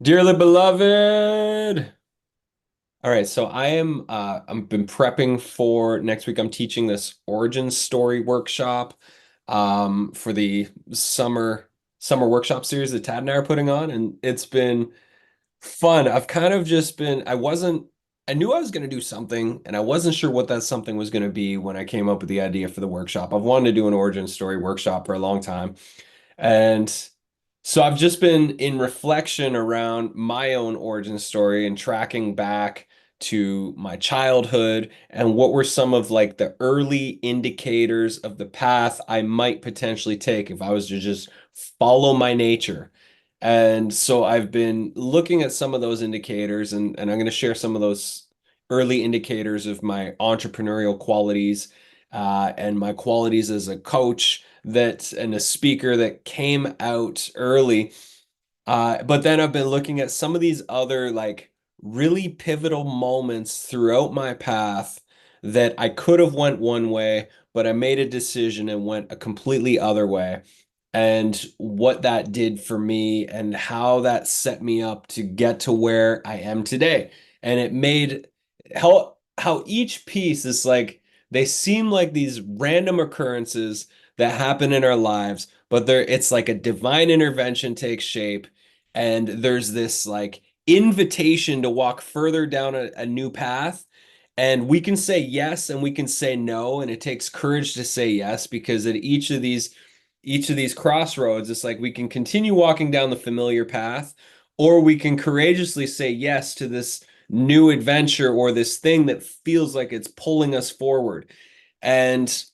Dearly beloved. All right, so I've been prepping for next week. I'm teaching this origin story workshop for the summer workshop series that Tad and I are putting on, and it's been fun. I've kind of just been I knew I was going to do something, and I wasn't sure what that something was going to be when I came up with the idea for the workshop. I've wanted to do an origin story workshop for a long time. And so I've just been in reflection around my own origin story and tracking back to my childhood and what were some of like the early indicators of the path I might potentially take if I was to just follow my nature. And so I've been looking at some of those indicators and I'm going to share some of those early indicators of my entrepreneurial qualities and my qualities as a coach that and a speaker that came out early. But then I've been looking at some of these other like really pivotal moments throughout my path that I could have went one way, but I made a decision and went a completely other way. And what that did for me and how that set me up to get to where I am today. And it made how each piece is like they seem like these random occurrences that happen in our lives, but it's like a divine intervention takes shape and there's this like invitation to walk further down a new path. And we can say yes and we can say no, and it takes courage to say yes because at each of these crossroads, it's like we can continue walking down the familiar path, or we can courageously say yes to this new adventure or this thing that feels like it's pulling us forward. And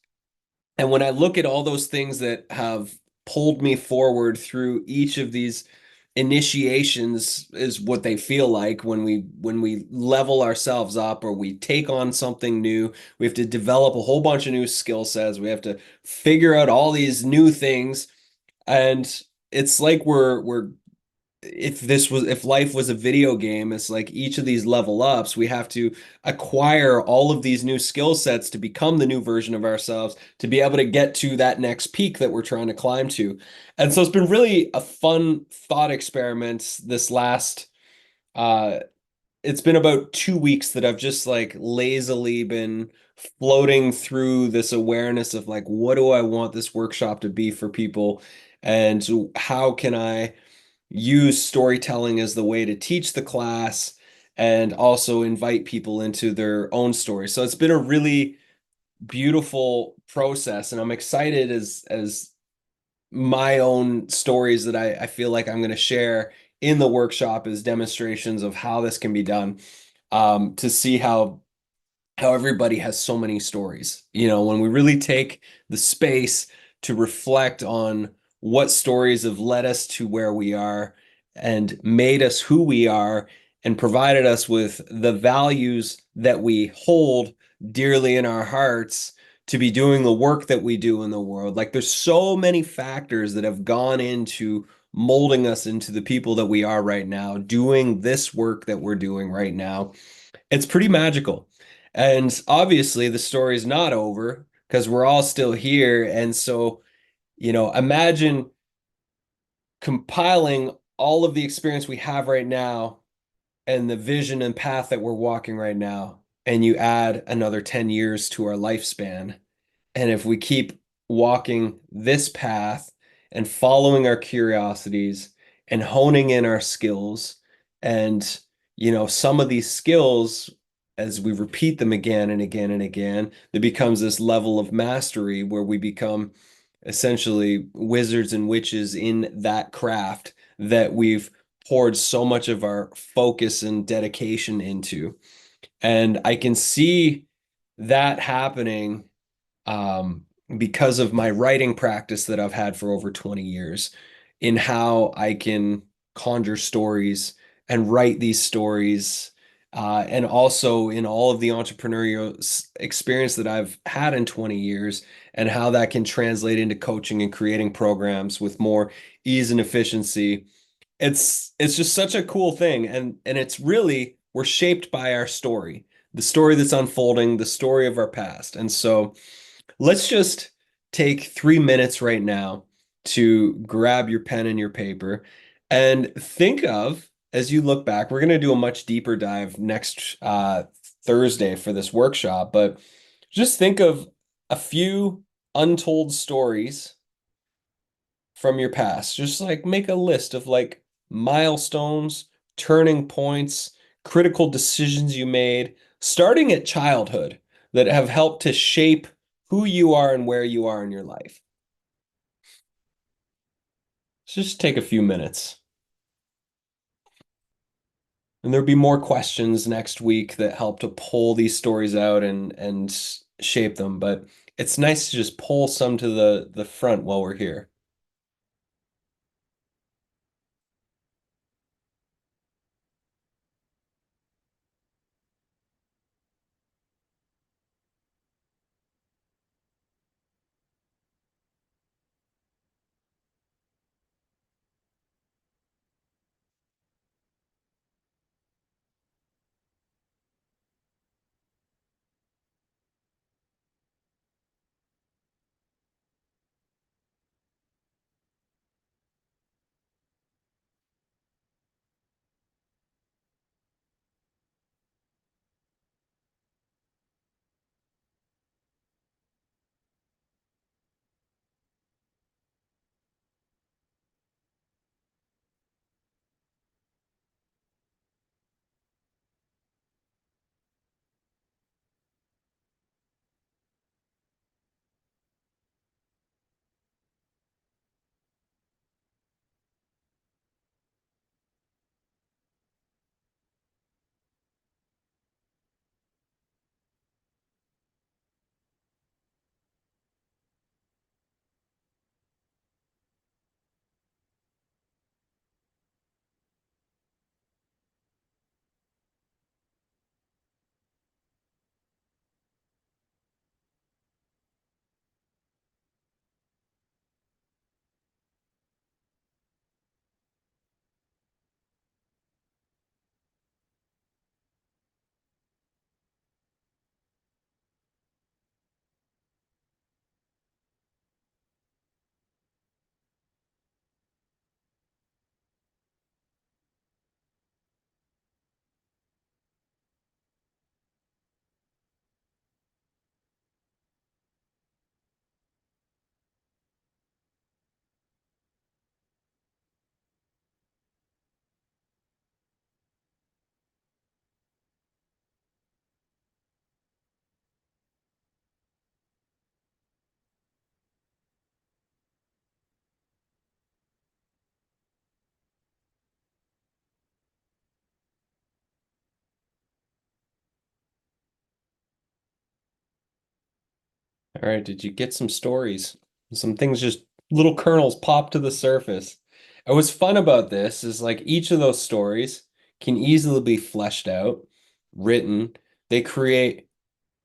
and when I look at all those things that have pulled me forward through each of these initiations is what they feel like when we level ourselves up or we take on something new. We have to develop a whole bunch of new skill sets. We have to figure out all these new things. And it's like we're if life was a video game, it's like each of these level ups, we have to acquire all of these new skill sets to become the new version of ourselves, to be able to get to that next peak that we're trying to climb to. And so it's been really a fun thought experiment this last uh it's been about 2 weeks that I've just like lazily been floating through this awareness of like, what do I want this workshop to be for people? And how can I use storytelling as the way to teach the class and also invite people into their own story. So it's been a really beautiful process, and I'm excited as my own stories that I feel like I'm going to share in the workshop as demonstrations of how this can be done. To see how everybody has so many stories. You know, when we really take the space to reflect on what stories have led us to where we are and made us who we are and provided us with the values that we hold dearly in our hearts to be doing the work that we do in the world. Like there's so many factors that have gone into molding us into the people that we are right now, doing this work that we're doing right now. It's pretty magical. And obviously, the story's not over because we're all still here. And so, imagine compiling all of the experience we have right now and the vision and path that we're walking right now, and you add another 10 years to our lifespan. And if we keep walking this path and following our curiosities and honing in our skills, and some of these skills, as we repeat them again and again and again, there becomes this level of mastery where we become essentially wizards and witches in that craft that we've poured so much of our focus and dedication into. And I can see that happening because of my writing practice that I've had for over 20 years, in how I can conjure stories and write these stories. And also in all of the entrepreneurial experience that I've had in 20 years, and how that can translate into coaching and creating programs with more ease and efficiency. It's just such a cool thing. And it's really, we're shaped by our story, the story that's unfolding, the story of our past. And so let's just take 3 minutes right now to grab your pen and your paper and think of as you look back, we're going to do a much deeper dive next Thursday for this workshop, but just think of a few untold stories from your past. Just like make a list of like milestones, turning points, critical decisions you made, starting at childhood that have helped to shape who you are and where you are in your life. So just take a few minutes. And there'll be more questions next week that help to pull these stories out and shape them. But it's nice to just pull some to the front while we're here. All right, did you get some stories? Some things just little kernels pop to the surface. And what's fun about this is like each of those stories can easily be fleshed out, written. They create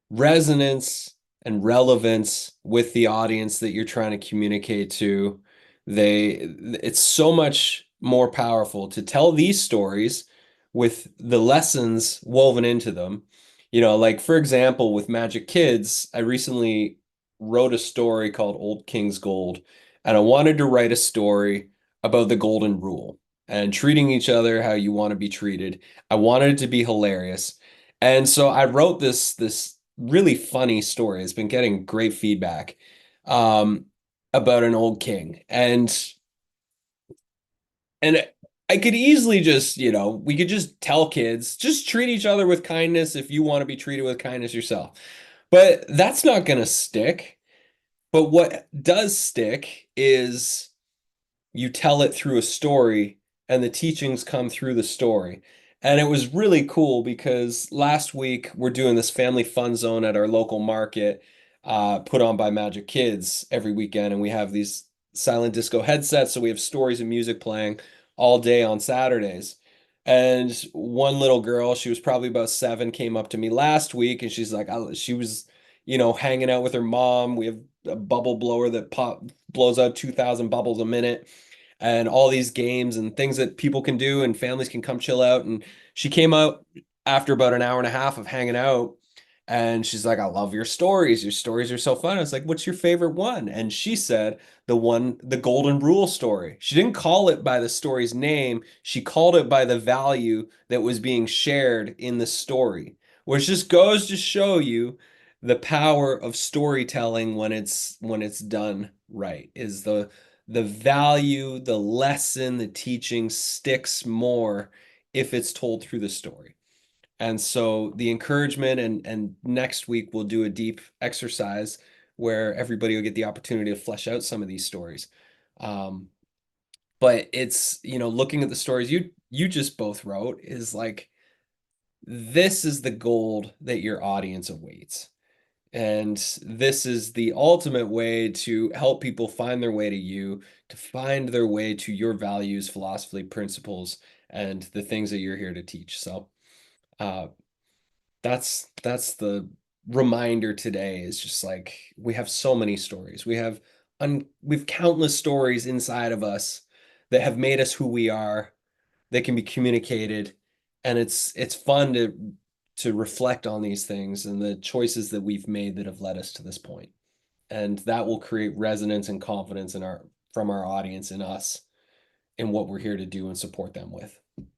resonance and relevance with the audience that you're trying to communicate to. It's so much more powerful to tell these stories with the lessons woven into them. Like for example, with Magic Kids, I recently wrote a story called Old King's Gold, and I wanted to write a story about the golden rule and treating each other how you want to be treated. I wanted it to be hilarious. And so I wrote this really funny story. It's been getting great feedback um, about an old king, and I could easily just we could just tell kids just treat each other with kindness if you want to be treated with kindness yourself. But that's not going to stick. But what does stick is you tell it through a story and the teachings come through the story. And it was really cool because last week we're doing this family fun zone at our local market, put on by Magic Kids every weekend. And we have these silent disco headsets. So we have stories and music playing all day on Saturdays. And one little girl, she was probably about 7, came up to me last week and she's like, she was, hanging out with her mom. We have a bubble blower that blows out 2,000 bubbles a minute and all these games and things that people can do and families can come chill out. And she came out after about an hour and a half of hanging out And she's like, I love your stories. Your stories are so fun. I was like, what's your favorite one? And she said, the Golden Rule story. She didn't call it by the story's name. She called it by the value that was being shared in the story, which just goes to show you the power of storytelling when it's done right, is the value, the lesson, the teaching sticks more if it's told through the story. And so the encouragement, and next week we'll do a deep exercise where everybody will get the opportunity to flesh out some of these stories. Um, but it's, looking at the stories you just both wrote is like, this is the gold that your audience awaits. And this is the ultimate way to help people find their way to you, to find their way to your values, philosophy, principles, and the things that you're here to teach. So, uh, that's the reminder today, is just like, we have so many stories. We've countless stories inside of us that have made us who we are, that can be communicated, and it's fun to reflect on these things and the choices that we've made that have led us to this point. And that will create resonance and confidence in our from our audience in us, in what we're here to do and support them with.